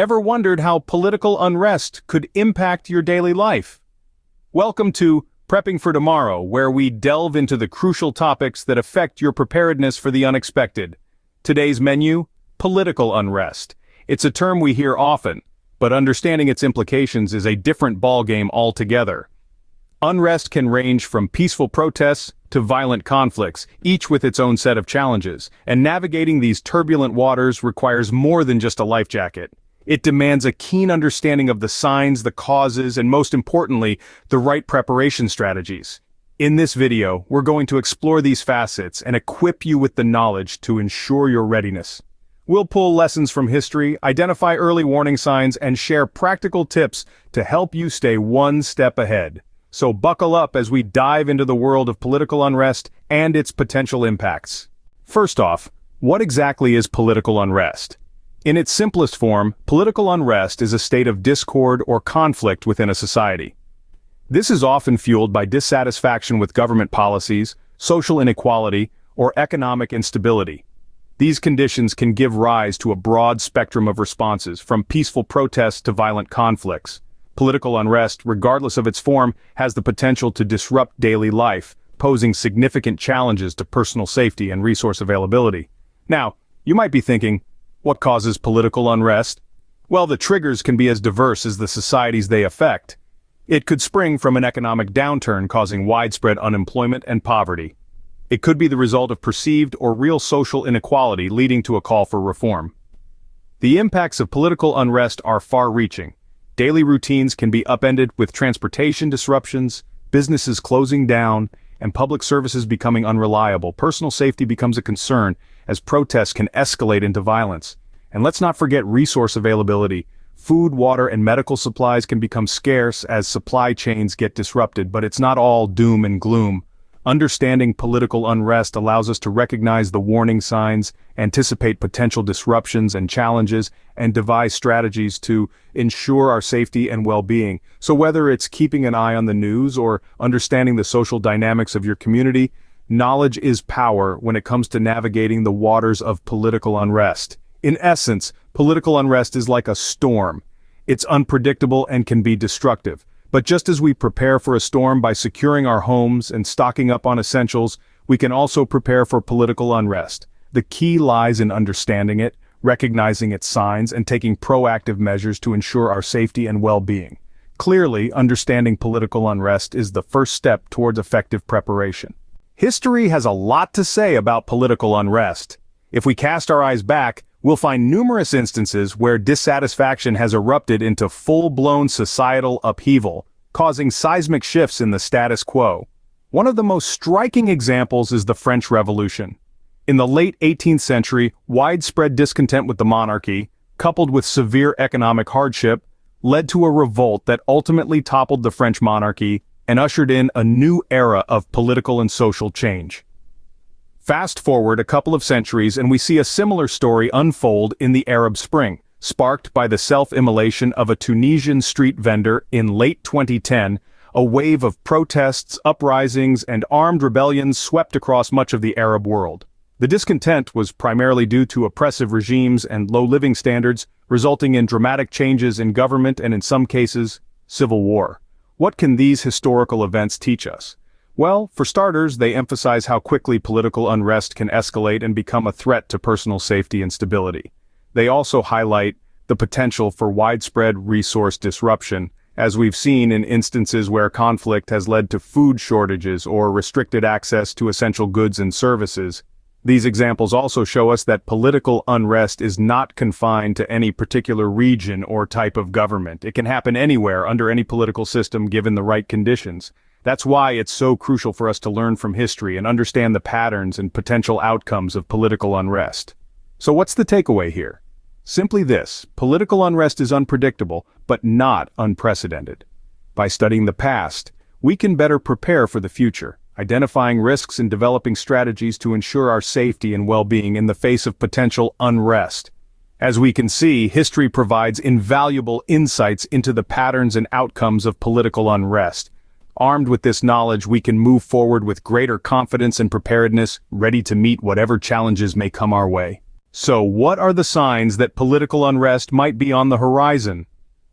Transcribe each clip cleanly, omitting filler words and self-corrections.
Ever wondered how political unrest could impact your daily life? Welcome to Prepping for Tomorrow, where we delve into the crucial topics that affect your preparedness for the unexpected. Today's menu: political unrest. It's a term we hear often, but understanding its implications is a different ballgame altogether. Unrest can range from peaceful protests to violent conflicts, each with its own set of challenges, and navigating these turbulent waters requires more than just a life jacket. It demands a keen understanding of the signs, the causes, and most importantly, the right preparation strategies. In this video, we're going to explore these facets and equip you with the knowledge to ensure your readiness. We'll pull lessons from history, identify early warning signs, and share practical tips to help you stay one step ahead. So buckle up as we dive into the world of political unrest and its potential impacts. First off, what exactly is political unrest? In its simplest form, political unrest is a state of discord or conflict within a society. This is often fueled by dissatisfaction with government policies, social inequality, or economic instability. These conditions can give rise to a broad spectrum of responses, from peaceful protests to violent conflicts. Political unrest, regardless of its form, has the potential to disrupt daily life, posing significant challenges to personal safety and resource availability. Now, you might be thinking, what causes political unrest? Well, the triggers can be as diverse as the societies they affect. It could spring from an economic downturn causing widespread unemployment and poverty. It could be the result of perceived or real social inequality leading to a call for reform. The impacts of political unrest are far-reaching. Daily routines can be upended with transportation disruptions, businesses closing down, and public services becoming unreliable. Personal safety becomes a concern as protests can escalate into violence. And let's not forget resource availability. Food, water, and medical supplies can become scarce as supply chains get disrupted, but it's not all doom and gloom. Understanding political unrest allows us to recognize the warning signs, anticipate potential disruptions and challenges, and devise strategies to ensure our safety and well-being. So whether it's keeping an eye on the news or understanding the social dynamics of your community, knowledge is power when it comes to navigating the waters of political unrest. In essence, political unrest is like a storm. It's unpredictable and can be destructive. But just as we prepare for a storm by securing our homes and stocking up on essentials, we can also prepare for political unrest. The key lies in understanding it, recognizing its signs, and taking proactive measures to ensure our safety and well-being. Clearly, understanding political unrest is the first step towards effective preparation. History has a lot to say about political unrest. If we cast our eyes back, we'll find numerous instances where dissatisfaction has erupted into full-blown societal upheaval, causing seismic shifts in the status quo. One of the most striking examples is the French Revolution. In the late 18th century, widespread discontent with the monarchy, coupled with severe economic hardship, led to a revolt that ultimately toppled the French monarchy and ushered in a new era of political and social change. Fast forward a couple of centuries and we see a similar story unfold in the Arab Spring, sparked by the self-immolation of a Tunisian street vendor in late 2010. A wave of protests, uprisings, and armed rebellions swept across much of the Arab world. The discontent was primarily due to oppressive regimes and low living standards, resulting in dramatic changes in government and, in some cases, civil war. What can these historical events teach us? Well, for starters, they emphasize how quickly political unrest can escalate and become a threat to personal safety and stability. They also highlight the potential for widespread resource disruption, as we've seen in instances where conflict has led to food shortages or restricted access to essential goods and services. These examples also show us that political unrest is not confined to any particular region or type of government. It can happen anywhere under any political system given the right conditions. That's why it's so crucial for us to learn from history and understand the patterns and potential outcomes of political unrest. So what's the takeaway here? Simply this: political unrest is unpredictable, but not unprecedented. By studying the past, we can better prepare for the future, identifying risks and developing strategies to ensure our safety and well-being in the face of potential unrest. As we can see, history provides invaluable insights into the patterns and outcomes of political unrest. Armed with this knowledge, we can move forward with greater confidence and preparedness, ready to meet whatever challenges may come our way. So what are the signs that political unrest might be on the horizon?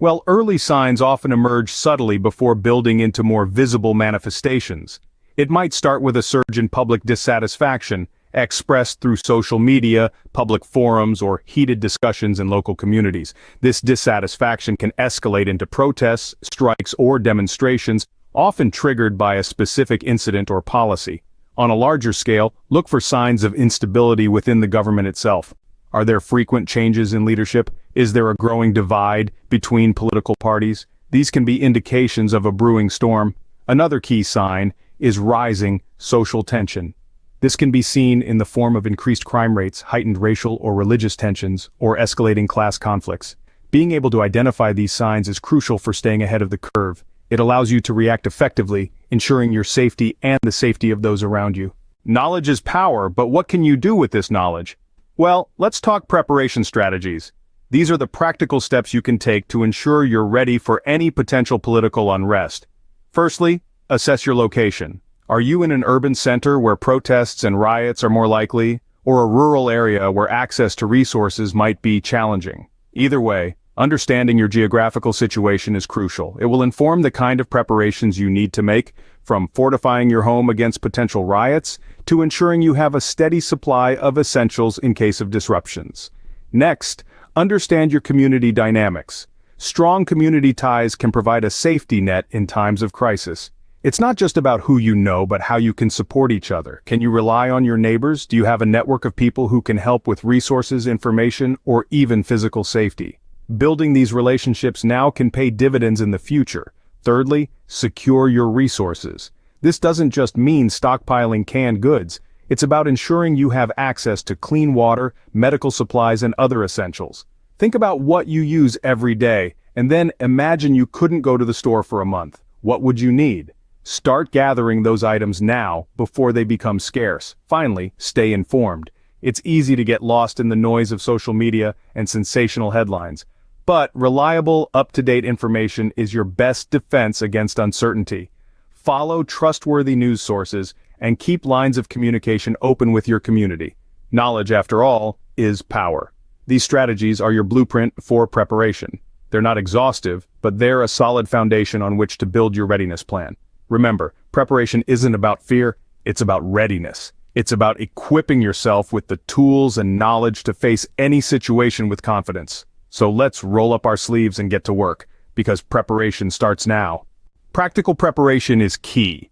Well, early signs often emerge subtly before building into more visible manifestations. It might start with a surge in public dissatisfaction, expressed through social media, public forums, or heated discussions in local communities. This dissatisfaction can escalate into protests, strikes, or demonstrations, often triggered by a specific incident or policy. On a larger scale, look for signs of instability within the government itself. Are there frequent changes in leadership? Is there a growing divide between political parties? These can be indications of a brewing storm. Another key sign is rising social tension. This can be seen in the form of increased crime rates, heightened racial or religious tensions, or escalating class conflicts. Being able to identify these signs is crucial for staying ahead of the curve. It allows you to react effectively, ensuring your safety and the safety of those around you. Knowledge is power, but what can you do with this knowledge? Well, let's talk preparation strategies. These are the practical steps you can take to ensure you're ready for any potential political unrest. Firstly, assess your location. Are you in an urban center where protests and riots are more likely, or a rural area where access to resources might be challenging? Either way, understanding your geographical situation is crucial. It will inform the kind of preparations you need to make, from fortifying your home against potential riots to ensuring you have a steady supply of essentials in case of disruptions. Next, understand your community dynamics. Strong community ties can provide a safety net in times of crisis. It's not just about who you know, but how you can support each other. Can you rely on your neighbors? Do you have a network of people who can help with resources, information, or even physical safety? Building these relationships now can pay dividends in the future. Thirdly, secure your resources. This doesn't just mean stockpiling canned goods. It's about ensuring you have access to clean water, medical supplies, and other essentials. Think about what you use every day, and then imagine you couldn't go to the store for a month. What would you need? Start gathering those items now before they become scarce. Finally, stay informed. It's easy to get lost in the noise of social media and sensational headlines. But reliable, up-to-date information is your best defense against uncertainty. Follow trustworthy news sources and keep lines of communication open with your community. Knowledge, after all, is power. These strategies are your blueprint for preparation. They're not exhaustive, but they're a solid foundation on which to build your readiness plan. Remember, preparation isn't about fear, it's about readiness. It's about equipping yourself with the tools and knowledge to face any situation with confidence. So let's roll up our sleeves and get to work, because preparation starts now. Practical preparation is key.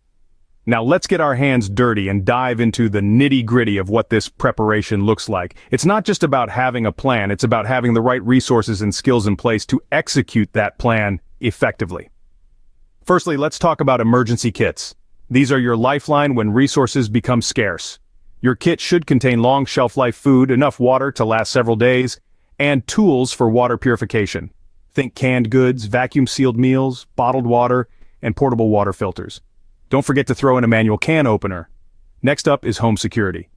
Now let's get our hands dirty and dive into the nitty-gritty of what this preparation looks like. It's not just about having a plan, it's about having the right resources and skills in place to execute that plan effectively. Firstly, let's talk about emergency kits. These are your lifeline when resources become scarce. Your kit should contain long shelf-life food, enough water to last several days, and tools for water purification. Think canned goods, vacuum-sealed meals, bottled water, and portable water filters. Don't forget to throw in a manual can opener. Next up is home security.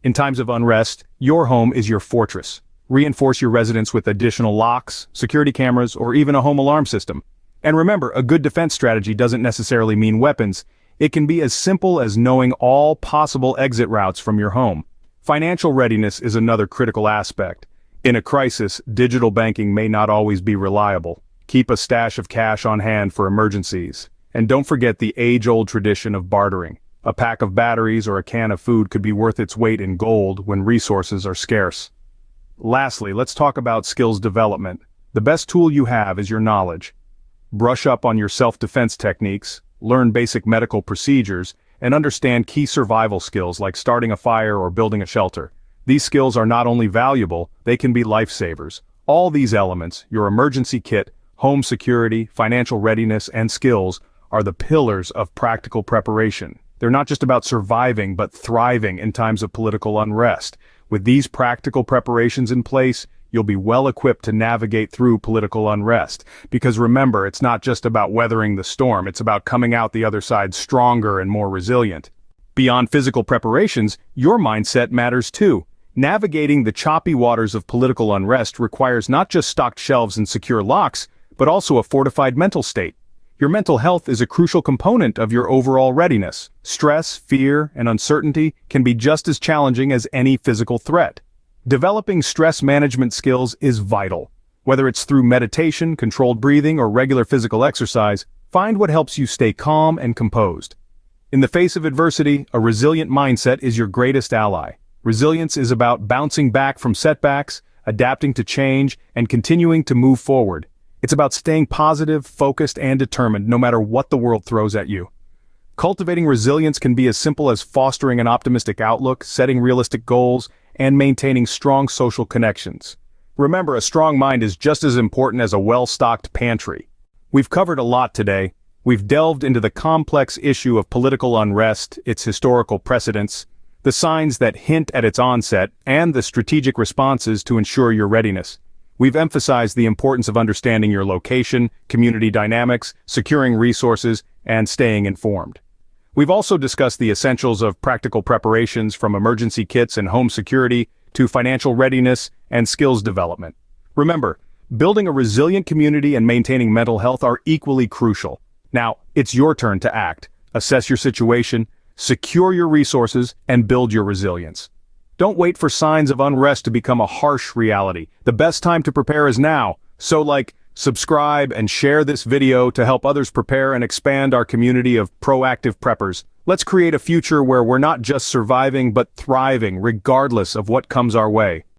In times of unrest, your home is your fortress. Reinforce your residence with additional locks, security cameras, or even a home alarm system. And remember, a good defense strategy doesn't necessarily mean weapons. It can be as simple as knowing all possible exit routes from your home. Financial readiness is another critical aspect. In a crisis, digital banking may not always be reliable. Keep a stash of cash on hand for emergencies. And don't forget the age-old tradition of bartering. A pack of batteries or a can of food could be worth its weight in gold when resources are scarce. Lastly, let's talk about skills development. The best tool you have is your knowledge. Brush up on your self-defense techniques, learn basic medical procedures, and understand key survival skills like starting a fire or building a shelter. These skills are not only valuable, they can be lifesavers. All these elements, your emergency kit, home security, financial readiness, and skills, are the pillars of practical preparation. They're not just about surviving, but thriving in times of political unrest. With these practical preparations in place, you'll be well equipped to navigate through political unrest. Because remember, it's not just about weathering the storm, it's about coming out the other side stronger and more resilient. Beyond physical preparations, your mindset matters too. Navigating the choppy waters of political unrest requires not just stocked shelves and secure locks, but also a fortified mental state. Your mental health is a crucial component of your overall readiness. Stress, fear, and uncertainty can be just as challenging as any physical threat. Developing stress management skills is vital. Whether it's through meditation, controlled breathing, or regular physical exercise, find what helps you stay calm and composed. In the face of adversity, a resilient mindset is your greatest ally. Resilience is about bouncing back from setbacks, adapting to change, and continuing to move forward. It's about staying positive, focused, and determined no matter what the world throws at you. Cultivating resilience can be as simple as fostering an optimistic outlook, setting realistic goals, and maintaining strong social connections. Remember, a strong mind is just as important as a well-stocked pantry. We've covered a lot today. We've delved into the complex issue of political unrest, its historical precedents, the signs that hint at its onset, and the strategic responses to ensure your readiness. We've emphasized the importance of understanding your location, community dynamics, securing resources, and staying informed. We've also discussed the essentials of practical preparations from emergency kits and home security to financial readiness and skills development. Remember, building a resilient community and maintaining mental health are equally crucial. Now, it's your turn to act. Assess your situation, secure your resources, and build your resilience. Don't wait for signs of unrest to become a harsh reality. The best time to prepare is now. So subscribe and share this video to help others prepare and expand our community of proactive preppers. Let's create a future where we're not just surviving but thriving regardless of what comes our way.